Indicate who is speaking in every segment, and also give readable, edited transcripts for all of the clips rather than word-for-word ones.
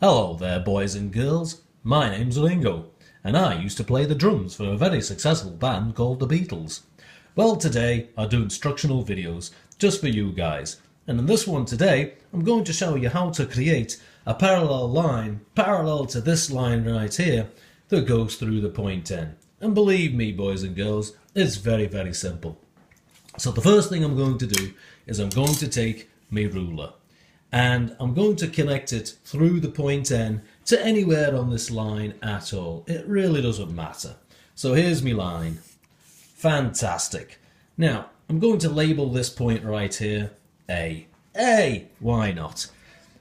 Speaker 1: Hello there, boys and girls. My name's Ringo, and I used to play the drums for a very successful band called the Beatles. Well, today I do instructional videos just for you guys, and in this one today I'm going to show you how to create a parallel line parallel to this line right here that goes through the point N. And believe me, boys and girls, it's very simple. So the first thing I'm going to do is I'm going to take my ruler and I'm going to connect it through the point N to anywhere on this line at all. It really doesn't matter. So here's my line. Fantastic. Now I'm going to label this point right here A. A! Why not?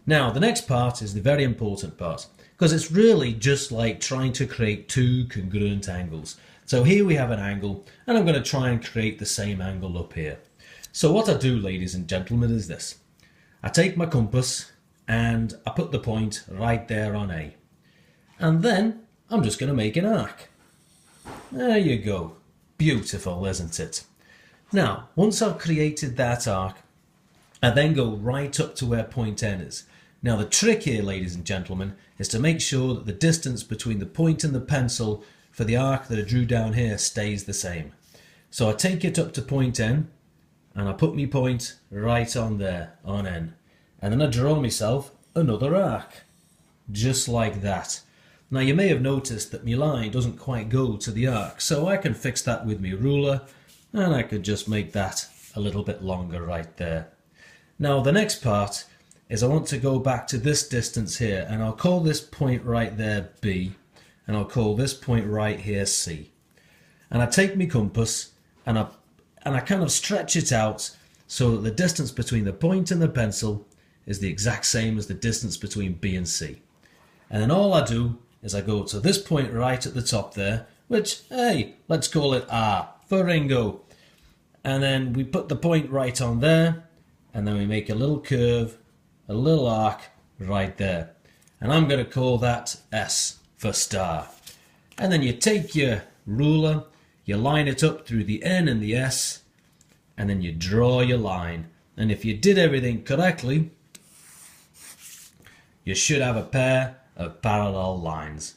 Speaker 1: Now the next part is the very important part, because it's really just like trying to create two congruent angles. So here we have an angle, and I'm going to try and create the same angle up here. So what I do, ladies and gentlemen, is this. I take my compass and I put the point right there on A. And then I'm just going to make an arc. There you go. Beautiful, isn't it? Now, once I've created that arc, I then go right up to where point N is. Now the trick here, ladies and gentlemen, is to make sure that the distance between the point and the pencil for the arc that I drew down here stays the same. So I take it up to point N and I put my point right on there, on N. And then I draw myself another arc, just like that. Now you may have noticed that my line doesn't quite go to the arc, so I can fix that with my ruler and I could just make that a little bit longer right there. Now the next part is I want to go back to this distance here, and I'll call this point right there B, and I'll call this point right here C. And I take my compass and I kind of stretch it out so that the distance between the point and the pencil is the exact same as the distance between B and C. And then all I do is I go to this point right at the top there, which, hey, let's call it R for Ringo. And then we put the point right on there, and then we make a little curve, a little arc right there. And I'm going to call that S for star. And then you take your ruler, you line it up through the N and the S, and then you draw your line. And if you did everything correctly, you should have a pair of parallel lines.